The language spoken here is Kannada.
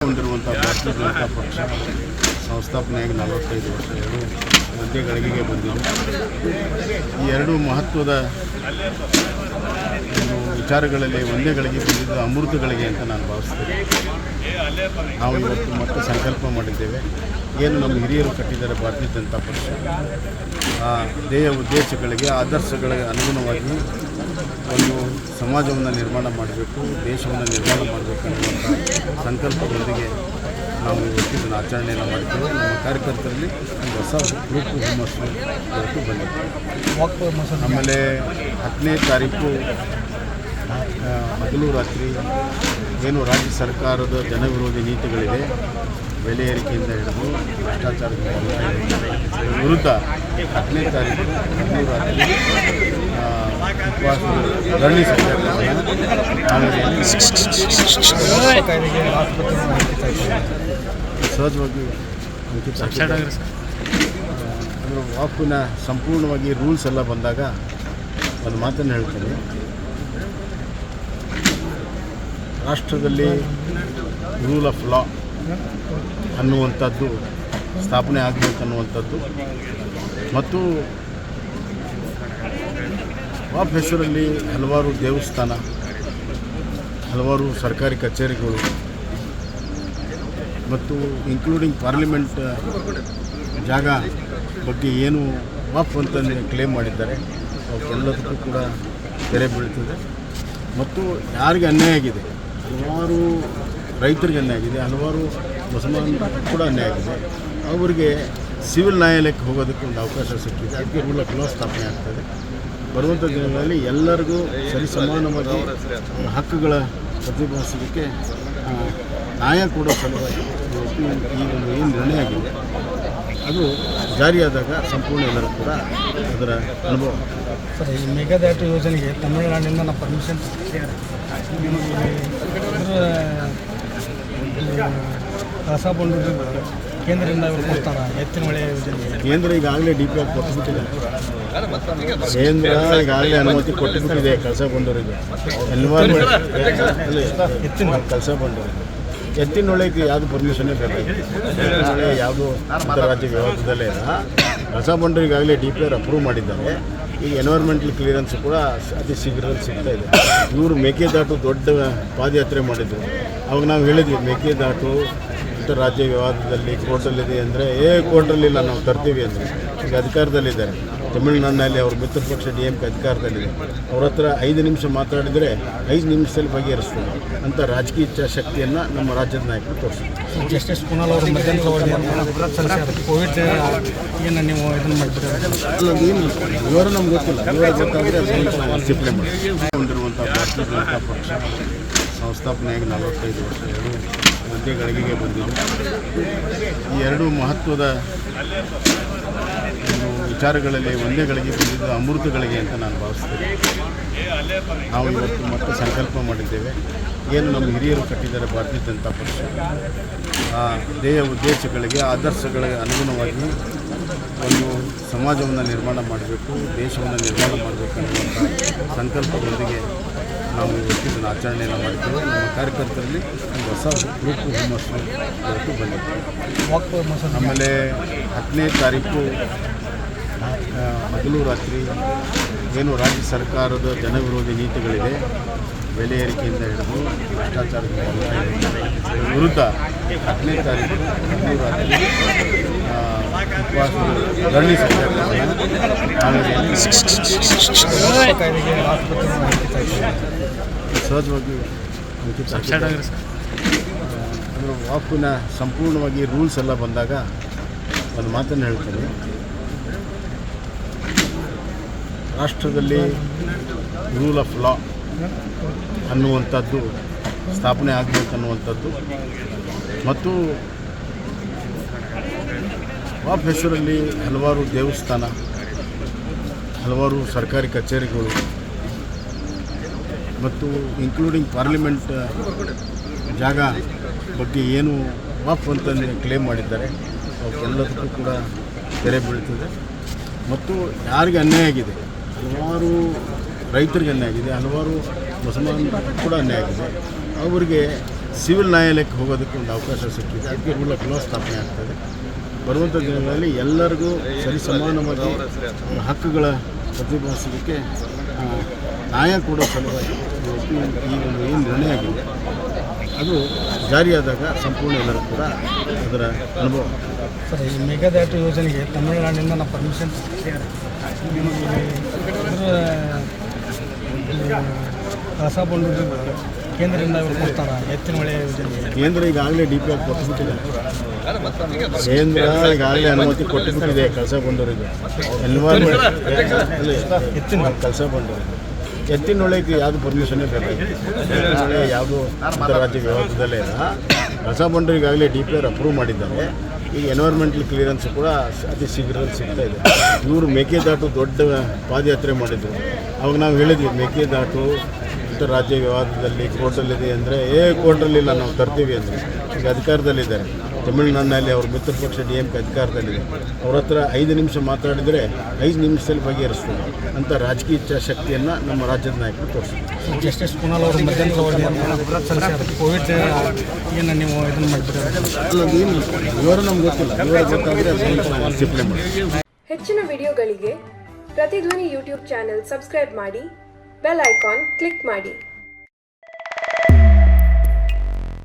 ಹೊಂದಿರುವಂಥ ಭಾರತೀಯ ಜನತಾ ಪಕ್ಷ ಸಂಸ್ಥಾಪನೆಯಾಗಿ 45 ವರ್ಷ ಒಂದೇ ಗಳಿಗೆಗೆ ಬಂದಿದೆ. ಈ ಎರಡು ಮಹತ್ವದ ವಿಚಾರಗಳಲ್ಲಿ ಒಂದೇ ಗಳಿಗೆ ಬಂದಿದ್ದು ಅಮೃತ ಗಳಿಗೆ ಅಂತ ನಾನು ಭಾವಿಸ್ತೇನೆ. ನಾವು ಇವತ್ತು ಮತ್ತೆ ಸಂಕಲ್ಪ ಮಾಡಿದ್ದೇವೆ, ಏನು ನಮ್ಮ ಹಿರಿಯರು ಕಟ್ಟಿದ್ದಾರೆ ಭಾರತೀಯ ಜನತಾ ಪಕ್ಷ, ಆ ಧ್ಯೇಯ ಉದ್ದೇಶಗಳಿಗೆ ಆದರ್ಶಗಳಿಗೆ ಅನುಗುಣವಾಗಿ ಒಂದು ಸಮಾಜವನ್ನು ನಿರ್ಮಾಣ ಮಾಡಬೇಕು, ದೇಶವನ್ನು ನಿರ್ಮಾಣ ಮಾಡಬೇಕು ಅನ್ನುವಂಥ ಸಂಕಲ್ಪದೊಂದಿಗೆ ನಾವು ಇವತ್ತಿನ ಆಚರಣೆಯನ್ನು ಮಾಡ್ತೇವೆ. ನಮ್ಮ ಕಾರ್ಯಕರ್ತರಲ್ಲಿ ಒಂದು ಹೊಸ ಗ್ರೂಪ್ ಹುಮ್ಮಸ್ಸು ಇವತ್ತು ಬಂದಿದೆ. ಆಮೇಲೆ 10ನೇ ತಾರೀಕು ಹಗಲು ರಾತ್ರಿ ಏನು ರಾಜ್ಯ ಸರ್ಕಾರದ ಜನವಿರೋಧಿ ನೀತಿಗಳಿದೆ, ಬೆಲೆ ಏರಿಕೆಯಿಂದ ಹಿಡಿದು ಭ್ರಷ್ಟಾಚಾರದ ವಿರುದ್ಧ 10ನೇ ತಾರೀಕು ಹಗಲು ರಾತ್ರಿ ಉಪವಾಸ ಧರಣಿ ಸಹಜವಾಗಿ ಅಂದರೆ ವಾಕಿನ ಸಂಪೂರ್ಣವಾಗಿ ರೂಲ್ಸ್ ಎಲ್ಲ ಬಂದಾಗ ಒಂದು ಮಾತನ್ನು ಹೇಳ್ತೀನಿ, ರಾಷ್ಟ್ರದಲ್ಲಿ ರೂಲ್ ಆಫ್ ಲಾ ಅನ್ನುವಂಥದ್ದು ಸ್ಥಾಪನೆ ಆಗಬೇಕನ್ನುವಂಥದ್ದು ಮತ್ತು ವಾಪ್ ಹೆಸರಲ್ಲಿ ಹಲವಾರು ದೇವಸ್ಥಾನ, ಹಲವಾರು ಸರ್ಕಾರಿ ಕಚೇರಿಗಳು ಮತ್ತು ಇನ್ಕ್ಲೂಡಿಂಗ್ ಪಾರ್ಲಿಮೆಂಟ್ ಜಾಗ ಬಗ್ಗೆ ಏನು ವಾಪ್ ಅಂತ ಕ್ಲೇಮ್ ಮಾಡಿದ್ದಾರೆ ಅವಕ್ಕೆಲ್ಲದಕ್ಕೂ ಕೂಡ ತೆರೆ ಬೀಳ್ತದೆ. ಮತ್ತು ಯಾರಿಗೆ ಅನ್ಯಾಯ ಆಗಿದೆ, ಹಲವಾರು ರೈತರಿಗೆ ಅನ್ಯಾಯ ಆಗಿದೆ, ಹಲವಾರು ಮುಸಲ್ಮಾನರಿಗೆ ಕೂಡ ಅನ್ಯಾಯ ಆಗಿದೆ, ಅವರಿಗೆ ಸಿವಿಲ್ ನ್ಯಾಯಾಲಯಕ್ಕೆ ಹೋಗೋದಕ್ಕೆ ಒಂದು ಅವಕಾಶ ಸಿಕ್ಕಿದೆ. ಅದಕ್ಕೆ ರೂಲ್ ಆಫ್ ಲಾ ಸ್ಥಾಪನೆ ಆಗ್ತದೆ. ಬರುವಂಥ ದಿನಗಳಲ್ಲಿ ಎಲ್ಲರಿಗೂ ಸರಿಸಮಾನವಾಗಿ ಹಕ್ಕುಗಳ ಪ್ರತಿಭಟಿಸಲಿಕ್ಕೆ ನ್ಯಾಯ ಕೊಡೋ ಸಲುವಾಗಿ ಈ ಒಂದು ಏನು ನಿರ್ಣಯ ಆಗಿದೆ ಅದು ಜಾರಿಯಾದಾಗ ಸಂಪೂರ್ಣ ಎಲ್ಲರೂ ಕೂಡ ಅದರ ಅನುಭವ. ಸರ್, ಈ ಮೇಘದಾಟು ಯೋಜನೆಗೆ ತಮಿಳುನಾಡಿನಿಂದ ನಾವು ಪರ್ಮಿಷನ್ ಕಳಸಾ ಬಂಡೂರು ಕೇಂದ್ರದಿಂದ ಕೊಡ್ತಾರೆ. ಎತ್ತಿನ ಹೊಳೆ ಯೋಜನೆ ಕೇಂದ್ರ ಈಗಾಗಲೇ DPR ಕೊಟ್ಟುಬಿಟ್ಟಿದೆ. ಕೇಂದ್ರ ಈಗಾಗಲೇ ಅನುಮತಿ ಕೊಟ್ಟುಬಿಟ್ಟಿದೆ ಕಳಸಾ ಬಂಡೂರಿಗೆ. ಎತ್ತಿನ ಕಳಸಾ ಬಂಡೂರು ಎತ್ತಿನ ಹೊಳೆಗೆ ಯಾವುದು ಪರ್ಮಿಷನ್ನೇ ಬೇಕಾಗಿದೆ. ಎತ್ತಿನ ಹೊಳೆ ಯಾವುದು ಅಂತಾರಾಜ್ಯ ವ್ಯವಹಾರದಲ್ಲೇ ಇಲ್ಲ. ಕಳಸಾ ಬಂಡೂರು ಈಗಾಗಲೇ DPR ಅಪ್ರೂವ್ ಮಾಡಿದ್ದಾರೆ. ಈಗ ಎನ್ವೈರ್ಮೆಂಟಲ್ ಕ್ಲಿಯರೆನ್ಸ್ ಕೂಡ ಅತಿ ಶೀಘ್ರದಲ್ಲಿ ಸಿಗ್ತಾ ಇದೆ. ಇವರು ಮೇಕೆದಾಟು ದೊಡ್ಡ ಪಾದಯಾತ್ರೆ ಮಾಡಿದರು. ಅವಾಗ ನಾವು ಹೇಳಿದ್ವಿ ಮೇಕೆದಾಟು ರಾಜ್ಯ ವಿವಾದದಲ್ಲಿ ಕೋರ್ಟಲ್ಲಿದೆ ಅಂದರೆ ಕೋರ್ಟಲ್ಲಿಲ್ಲ, ನಾವು ತರ್ತೀವಿ ಅಂದರೆ. ಈಗ ಅಧಿಕಾರದಲ್ಲಿದ್ದಾರೆ ತಮಿಳುನಾಡಿನಲ್ಲಿ, ಅವ್ರ ಮಿತ್ರ ಪಕ್ಷ DMK ಅಧಿಕಾರದಲ್ಲಿದೆ. ಅವ್ರ ಹತ್ರ 5 ನಿಮಿಷ ಮಾತಾಡಿದರೆ 5 ನಿಮಿಷದಲ್ಲಿ ಬಗೆಹರಿಸ್ತಾರೆ ಅಂತ ರಾಜಕೀಯ ಇಚ್ಛಾಶಕ್ತಿಯನ್ನು ನಮ್ಮ ರಾಜ್ಯದ ನಾಯಕರು ತೋರಿಸ್ತಾರೆ. ಜಸ್ಟಿಸ್ ಕುನಾಲ್ ಅವರು ಮಧ್ಯಂತರ ಕೋವಿಡ್ ಏನು ನೀವು ಇದನ್ನು ಮಾಡಿದ್ರೆ ಅಲ್ಲದೇನು ವಿವರ ನಮ್ಗೆ ಗೊತ್ತಿಲ್ಲ. ವಿವರ ಗೊತ್ತಾದರೆ ಅದನ್ನು ಡಿಸ್ಪ್ಲೇ ಮಾಡಿ. ಹೊಂದಿರುವಂಥ ಭಾರತೀಯ ಜನತಾ ಪಕ್ಷ ಸಂಸ್ಥಾಪನೆಯಾಗಿ 45 ವರ್ಷ ಒಂದೇ ಗಳಿಗೆಗೆ ಬಂದಿದೆ. ಈ ಎರಡು ಮಹತ್ವದ ವಿಚಾರಗಳಲ್ಲಿ ಒಂದೇ ಗಳಿಗೆ ಬಂದಿದ್ದು ಅಮೃತ ಗಳಿಗೆ ಅಂತ ನಾನು ಭಾವಿಸ್ತೇನೆ. ನಾವು ಇವತ್ತು ಮತ್ತೆ ಸಂಕಲ್ಪ ಮಾಡಿದ್ದೇವೆ, ಏನು ನಮ್ಮ ಹಿರಿಯರು ಕಟ್ಟಿದ್ದಾರೆ ಭಾರತೀಯ ಜನತಾ ಪಕ್ಷ, ಆ ಧ್ಯೇಯ ಉದ್ದೇಶಗಳಿಗೆ ಆದರ್ಶಗಳಿಗೆ ಅನುಗುಣವಾಗಿ ಒಂದು ಸಮಾಜವನ್ನು ನಿರ್ಮಾಣ ಮಾಡಬೇಕು, ದೇಶವನ್ನು ನಿರ್ಮಾಣ ಮಾಡಬೇಕು ಅನ್ನುವಂಥ ಸಂಕಲ್ಪದೊಂದಿಗೆ ನಾವು ಇವತ್ತಿನ ಆಚರಣೆಯನ್ನು ಮಾಡ್ತೇವೆ. ನಮ್ಮ ಕಾರ್ಯಕರ್ತರಲ್ಲಿ ಒಂದು ಹೊಸ ಗ್ರೂಪ್ ಹುಮ್ಮಸ್ಸು ಇವತ್ತು ಬಂದಿದೆ. ಆಮೇಲೆ 10ನೇ ತಾರೀಕು ಹಗಲು ರಾತ್ರಿ ಏನು ರಾಜ್ಯ ಸರ್ಕಾರದ ಜನವಿರೋಧಿ ನೀತಿಗಳಿದೆ, ಬೆಲೆ ಏರಿಕೆಯಿಂದ ಹಿಡಿದು ಭ್ರಷ್ಟಾಚಾರದ ವಿರುದ್ಧ 10ನೇ ತಾರೀಕು ಹಗಲು ರಾತ್ರಿ ಉಪವಾಸ ಧರಣಿ ಸಹಜವಾಗಿ ಅಂದರೆ ವಾಕಿನ ಸಂಪೂರ್ಣವಾಗಿ ರೂಲ್ಸ್ ಎಲ್ಲ ಬಂದಾಗ ಒಂದು ಮಾತನ್ನು ಹೇಳ್ತೀನಿ, ರಾಷ್ಟ್ರದಲ್ಲಿ ರೂಲ್ ಆಫ್ ಲಾ ಅನ್ನುವಂಥದ್ದು ಸ್ಥಾಪನೆ ಆಗಬೇಕನ್ನುವಂಥದ್ದು ಮತ್ತು ವಾಪ್ ಹೆಸರಲ್ಲಿ ಹಲವಾರು ದೇವಸ್ಥಾನ, ಹಲವಾರು ಸರ್ಕಾರಿ ಕಚೇರಿಗಳು ಮತ್ತು ಇನ್ಕ್ಲೂಡಿಂಗ್ ಪಾರ್ಲಿಮೆಂಟ್ ಜಾಗ ಬಗ್ಗೆ ಏನು ವಾಪ್ ಅಂತ ಕ್ಲೇಮ್ ಮಾಡಿದ್ದಾರೆ ಅವಕ್ಕೆಲ್ಲದಕ್ಕೂ ಕೂಡ ತೆರೆ ಬೀಳ್ತದೆ. ಮತ್ತು ಯಾರಿಗೆ ಅನ್ಯಾಯ ಆಗಿದೆ, ಹಲವಾರು ರೈತರಿಗೆ ಅನ್ಯಾಯ ಆಗಿದೆ, ಹಲವಾರು ಮುಸಲ್ಮಾನರಿಗೆ ಕೂಡ ಅನ್ಯಾಯ ಆಗಿದೆ, ಅವರಿಗೆ ಸಿವಿಲ್ ನ್ಯಾಯಾಲಯಕ್ಕೆ ಹೋಗೋದಕ್ಕೆ ಒಂದು ಅವಕಾಶ ಸಿಕ್ಕಿದೆ. ಅದಕ್ಕೆ ರೂಲ್ ಆಫ್ ಲಾ ಸ್ಥಾಪನೆ ಆಗ್ತದೆ. ಬರುವಂಥ ದಿನಗಳಲ್ಲಿ ಎಲ್ಲರಿಗೂ ಸರಿಸಮಾನವಾಗಿ ಅವರ ಹಕ್ಕುಗಳ ಪ್ರತಿಪಾದಿಸೋದಕ್ಕೆ ನ್ಯಾಯ ಕೊಡೋ ಸಲುವಾಗಿ ಈ ಒಂದು ಏನು ನಿರ್ಣಯ ಆಗಿದೆ ಅದು ಜಾರಿಯಾದಾಗ ಸಂಪೂರ್ಣ ಎಲ್ಲರೂ ಕೂಡ ಅದರ ಅನುಭವ. ಸರ್, ಈ ಮೇಘದಾಟು ಯೋಜನೆಗೆ ತಮಿಳುನಾಡಿನಿಂದ ನಾವು ಪರ್ಮಿಷನ್ ಕಳಸಾ ಬಂಡೂರಿ ಕೇಂದ್ರದಿಂದ ಇವರು ಕೊಡ್ತಾರೆ ಎತ್ತಿನ ಹೊಳೆ ಯೋಜನೆಗೆ. ಕೇಂದ್ರ ಈಗಾಗಲೇ DP ಕೊಟ್ಟುಬಿಟ್ಟಿದೆ. ಕೇಂದ್ರ ಈಗಾಗಲೇ ಅನುಮತಿ ಕೊಟ್ಟುಬಿಟ್ಟಿದೆ ಕಳಸಾ ಬಂಡೂರಿಗೆ. ಎತ್ತಿನ ಕಳಸಾ ಬಂಡೂರಿಗೆ ಎತ್ತಿನ ಹೊಳೆಗೆ ಯಾವುದು ಪರ್ಮಿಷನ್ನೇ ಬೇಕಾಗಿದೆ. ಯಾವುದು ಅಂತಾರಾಜ್ಯ ವ್ಯವಹಾರದಲ್ಲೇ ಇಲ್ಲ. ಕಳಸಾ ಬಂಡೂರು ಈಗಾಗಲೇ DPR ಅಪ್ರೂವ್ ಮಾಡಿದ್ದಾರೆ. ಈಗ ಎನ್ವೈರ್ಮೆಂಟಲ್ ಕ್ಲಿಯರೆನ್ಸ್ ಕೂಡ ಅತಿ ಶೀಘ್ರದಲ್ಲಿ ಸಿಗ್ತಾ ಇದೆ. ಇವರು ಮೇಕೆದಾಟು ದೊಡ್ಡ ಪಾದಯಾತ್ರೆ ಮಾಡಿದರು. ಅವಾಗ ನಾವು ಹೇಳಿದ್ವಿ ಮೇಕೆದಾಟು ರಾಜ್ಯ ವಿವಾದದಲ್ಲಿ ಕೋರ್ಟಲ್ಲಿದೆ ಅಂದರೆ ಕೋರ್ಟಲ್ಲಿಲ್ಲ ನಾವು ತರ್ತೀವಿ ಅಂದರೆ. ಈಗ ಅಧಿಕಾರದಲ್ಲಿದ್ದಾರೆ ತಮಿಳುನಾಡಿನಲ್ಲಿ. ಅವ್ರ ಮಿತ್ರ ಪಕ್ಷ DMK ಅಧಿಕಾರದಲ್ಲಿದೆ. ಅವ್ರ ಹತ್ರ 5 ನಿಮಿಷ ಮಾತಾಡಿದರೆ 5 ನಿಮಿಷದಲ್ಲಿ ಬಗೆಹರಿಸ್ತಾರೆ ಅಂತ ರಾಜಕೀಯ ಇಚ್ಛಾಶಕ್ತಿಯನ್ನು ನಮ್ಮ ರಾಜ್ಯದ ನಾಯಕರು ತೋರಿಸ್ತಾರೆ. ಜಸ್ಟಿಸ್ ಕುನಾಲ್ ಅವರು ಮಧ್ಯಂತರ ಕೋವಿಡ್ ಏನು ನೀವು ಇದನ್ನು ಮಾಡಿಬಿಟ್ಟು ಅದೇನು ವಿವರ ನಮ್ಗೆ ಗೊತ್ತಿಲ್ಲ. ವಿವರ ಗೊತ್ತಾದರೆ ಅದನ್ನು ಡಿಸ್ಪ್ಲೇ ಮಾಡಿ. ಹೆಚ್ಚಿನ ವಿಡಿಯೋಗಳಿಗೆ ಪ್ರತಿಧ್ವನಿ ಯೂಟ್ಯೂಬ್ ಚಾನೆಲ್ ಸಬ್ಸ್ಕ್ರೈಬ್ ಮಾಡಿ, ಬೆಲ್ ಐಕಾನ್ ಕ್ಲಿಕ್ ಮಾಡಿ.